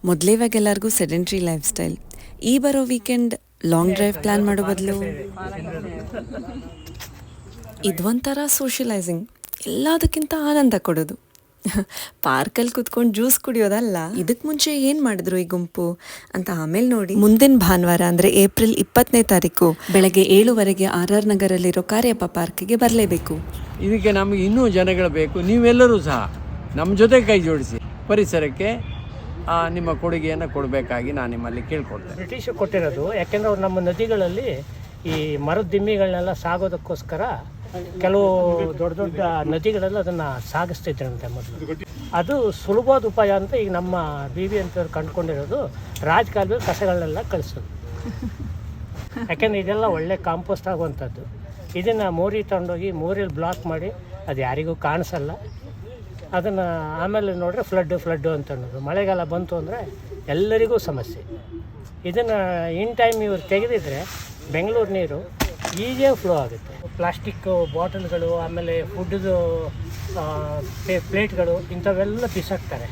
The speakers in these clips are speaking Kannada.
ಮೊದಲೇ ಇವಾಗ ಎಲ್ಲರಿಗೂ ಸೆಡೆಂಟ್ರಿ ಲೈಫ್ ಸ್ಟೈಲ್. ಈ ಬರೋ ವೀಕೆಂಡ್ ಲಾಂಗ್ ಡ್ರೈವ್ ಪ್ಲಾನ್ ಮಾಡೋ ಬದಲು ಇದೊಂಥರ ಸೋಷಿಯಲೈಸಿಂಗ್, ಎಲ್ಲದಕ್ಕಿಂತ ಆನಂದ ಕೊಡೋದು. ಪಾರ್ಕಲ್ಲಿ ಕುತ್ಕೊಂಡು ಜ್ಯೂಸ್ ಕುಡಿಯೋದಲ್ಲ. ಇದಕ್ಕೆ ಮುಂಚೆ ಏನು ಮಾಡಿದ್ರು ಈ ಗುಂಪು ಅಂತ ಆಮೇಲೆ ನೋಡಿ. ಮುಂದಿನ ಭಾನುವಾರ ಅಂದರೆ ಏಪ್ರಿಲ್ 20ನೇ ತಾರೀಕು ಬೆಳಗ್ಗೆ 7:00 RR ನಗರಲ್ಲಿರೋ ಕಾರ್ಯಪ್ಪ ಪಾರ್ಕ್ಗೆ ಬರಲೇಬೇಕು. ಇದಕ್ಕೆ ನಮಗೆ ಇನ್ನೂ ಜನಗಳು ಬೇಕು. ನೀವೆಲ್ಲರೂ ಸಹ ನಮ್ಮ ಜೊತೆ ಕೈ ಜೋಡಿಸಿ ಪರಿಸರಕ್ಕೆ ನಿಮ್ಮ ಕೊಡುಗೆಯನ್ನು ಕೊಡಬೇಕಾಗಿ ನಾನು ನಿಮ್ಮಲ್ಲಿ ಕೇಳ್ಕೊಳ್ತೇನೆ. ಬ್ರಿಟಿಷ್ ಕೊಟ್ಟಿರೋದು ಯಾಕೆಂದರೆ ಅವ್ರು ನಮ್ಮ ನದಿಗಳಲ್ಲಿ ಈ ಮರದ ದಿಮ್ಮಿಗಳನ್ನೆಲ್ಲ ಸಾಗೋದಕ್ಕೋಸ್ಕರ ಕೆಲವು ದೊಡ್ಡ ದೊಡ್ಡ ನದಿಗಳೆಲ್ಲ ಅದನ್ನು ಸಾಗಿಸ್ತಿದ್ರಂತೆ ಮೊದಲು. ಅದು ಸುಲಭವಾದ ಉಪಾಯ ಅಂತ ಈಗ ನಮ್ಮ BBMP ಅವ್ರು ಕಂಡುಕೊಂಡಿರೋದು ರಾಜಕಾಲುವೆ ಕಸಗಳನ್ನೆಲ್ಲ ಕಳಿಸೋದು. ಯಾಕೆಂದರೆ ಇದೆಲ್ಲ ಒಳ್ಳೆ ಕಾಂಪೋಸ್ಟ್ ಆಗುವಂಥದ್ದು. ಇದನ್ನು ಮೋರಿ ತಗೊಂಡೋಗಿ ಮೋರಿಯಲ್ಲಿ ಬ್ಲಾಕ್ ಮಾಡಿ ಅದು ಯಾರಿಗೂ ಕಾಣಿಸಲ್ಲ. ಅದನ್ನು ಆಮೇಲೆ ನೋಡಿದ್ರೆ ಫ್ಲಡ್ಡು ಅಂತ ಅನ್ನೋದು. ಮಳೆಗಾಲ ಬಂತು ಅಂದರೆ ಎಲ್ಲರಿಗೂ ಸಮಸ್ಯೆ. ಇದನ್ನು ಇನ್ ಟೈಮ್ ಇವರು ತೆಗೆದಿದ್ರೆ ಬೆಂಗಳೂರು ನೀರು ಈಸಿಯಾಗಿ ಫ್ಲೋ ಆಗುತ್ತೆ. ಪ್ಲಾಸ್ಟಿಕ್ ಬಾಟಲ್ಗಳು, ಆಮೇಲೆ ಫುಡ್ದು ಪ್ಲೇಟ್ಗಳು ಇಂಥವೆಲ್ಲ ಬಿಸಾಕ್ತಾರೆ.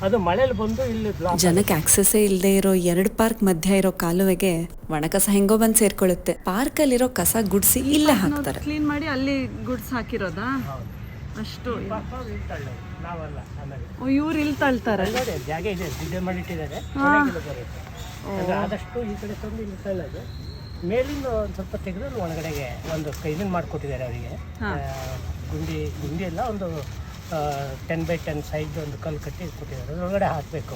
ಅದು ಮಳೆಯಲ್ಲಿ ಬಂದು ಇಲ್ಲಿ ಜನಕ್ಕೆ ಆಕ್ಸೆಸ್ಸೇ ಇಲ್ಲದೆ ಇರೋ 2 ಪಾರ್ಕ್ ಮಧ್ಯ ಇರೋ ಕಾಲುವೆಗೆ ಒಣಕಸ ಹೆಂಗೋ ಬಂದು ಸೇರ್ಕೊಳ್ಳುತ್ತೆ. ಪಾರ್ಕಲ್ಲಿರೋ ಕಸ ಗುಡಿಸಿ ಇಲ್ಲೇ ಹಾಕ್ತಾರೆ. ಕ್ಲೀನ್ ಮಾಡಿ ಅಲ್ಲಿ ಗುಡ್ಸ್ ಹಾಕಿರೋದಾ? ಅಷ್ಟು ನಾವಲ್ಲ. ಆಮೇಲೆ ಇವ್ರು ಇಲ್ಲಿ ತಳ್ತಾರೆ. ಜಾಗ ಇದೆ, ದಿಡ್ಡೆ ಮಾಡಿಟ್ಟಿದ್ದಾರೆ. ಆದಷ್ಟು ಈ ಕಡೆ ತಂದು ಇಲ್ಲಿ ತಳ್ಳೋದು. ಮೇಲಿಂದ ಒಂದು ಸ್ವಲ್ಪ ತೆಗೆದು ಒಳಗಡೆಗೆ ಒಂದು ಇದನ್ನು ಮಾಡಿಕೊಟ್ಟಿದ್ದಾರೆ ಅವರಿಗೆ. ಗುಂಡಿ ಎಲ್ಲ ಒಂದು 10x10 ಸೈಜ್ ಒಂದು ಕಲ್ಲು ಕಟ್ಟಿ ಕೊಟ್ಟಿದ್ದಾರೆ. ಒಳಗಡೆ ಹಾಕಬೇಕು.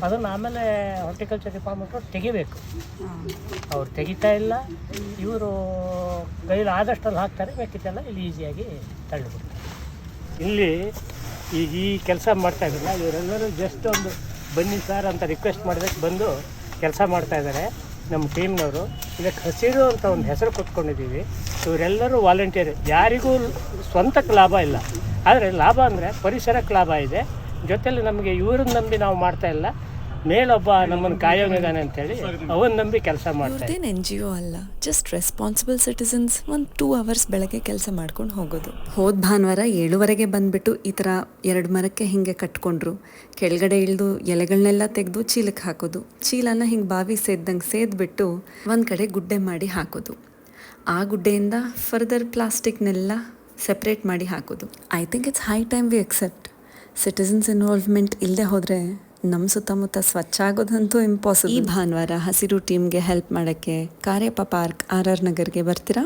ಅದನ್ನು ಆಮೇಲೆ ಹಾರ್ಟಿಕಲ್ಚರ್ ಡಿಪಾರ್ಟ್ಮೆಂಟ್ ತೆಗಿಬೇಕು. ಅವ್ರು ತೆಗಿತಾ ಇಲ್ಲ. ಇವರು ಕೈಲಿ ಆದಷ್ಟಲ್ಲಿ ಹಾಕ್ತಾರೆ. ಬೇಕಿತ್ತಲ್ಲ ಇಲ್ಲಿ ಈಸಿಯಾಗಿ ತಳ್ಳಿಬಿಡ್ತಾರೆ. ಇಲ್ಲಿ ಈಗ ಈ ಕೆಲಸ ಮಾಡ್ತಾ ಇದ್ರಲ್ಲ, ಇವರೆಲ್ಲರೂ ಜಸ್ಟ್ ಒಂದು ಬನ್ನಿ ಸರ್ ಅಂತ ರಿಕ್ವೆಸ್ಟ್ ಮಾಡೋದಕ್ಕೆ ಬಂದು ಕೆಲಸ ಮಾಡ್ತಾಯಿದ್ದಾರೆ ನಮ್ಮ ಟೀಮ್ನವರು. ಇದಕ್ಕೆ ಹಸಿರು ಅಂತ ಒಂದು ಹೆಸರು ಕೊಟ್ಕೊಂಡಿದ್ದೀವಿ. ಇವರೆಲ್ಲರೂ ವಾಲಂಟಿಯರ್. ಯಾರಿಗೂ ಸ್ವಂತಕ್ಕೆ ಲಾಭ ಇಲ್ಲ, ಆದರೆ ಲಾಭ ಅಂದರೆ ಪರಿಸರಕ್ಕೆ ಲಾಭ ಇದೆ. ಜೊತೆಯಲ್ಲಿ ನಮಗೆ ಇವ್ರನ್ನ ನಂಬಿ ನಾವು ಮಾಡ್ತಾ ಇಲ್ಲ, ಮೇಲೊಬ್ಬ ನಮ್ಮನ್ನು ಕಾಯೋನಿದ್ದಾನೆ ಅಂತೇಳಿ ಅವನ್ನ ನಂಬಿ ಕೆಲಸ ಮಾಡ್ತಾರೆ. NGO ಅಲ್ಲ, ಜಸ್ಟ್ ರೆಸ್ಪಾನ್ಸಿಬಲ್ ಸಿಟಿಸನ್ಸ್. ಒಂದು 2 hours ಬೆಳಗ್ಗೆ ಕೆಲಸ ಮಾಡ್ಕೊಂಡು ಹೋಗೋದು. ಹೋದ ಭಾನುವಾರ 7:00 ಬಂದುಬಿಟ್ಟು ಈ ಥರ 2 ಮರಕ್ಕೆ ಹಿಂಗೆ ಕಟ್ಕೊಂಡ್ರು. ಕೆಳಗಡೆ ಇಳಿದು ಎಲೆಗಳನ್ನೆಲ್ಲ ತೆಗೆದು ಚೀಲಕ್ಕೆ ಹಾಕೋದು. ಚೀಲನ ಹಿಂಗೆ ಬಾವಿ ಸೇದ್ದಂಗೆ ಸೇದ್ಬಿಟ್ಟು ಒಂದು ಕಡೆ ಗುಡ್ಡೆ ಮಾಡಿ ಹಾಕೋದು. ಆ ಗುಡ್ಡೆಯಿಂದ ಫರ್ದರ್ ಪ್ಲಾಸ್ಟಿಕ್ನೆಲ್ಲ ಸೆಪ್ರೇಟ್ ಮಾಡಿ ಹಾಕೋದು. I think it's high time we accept. Citizens involvement ಇಲ್ಲದೆ ಹೋದರೆ ನಮ್ಮ ಸುತ್ತಮುತ್ತ ಸ್ವಚ್ಛ ಆಗೋದಂತೂ ಇಂಪಾಸಿಬಲ್. ಈ ಭಾನುವಾರ ಹಸಿರು ಟೀಮ್ಗೆ ಹೆಲ್ಪ್ ಮಾಡೋಕ್ಕೆ ಕಾರ್ಯಪ್ಪ ಪಾರ್ಕ್ RR ನಗರ್ಗೆ ಬರ್ತೀರಾ?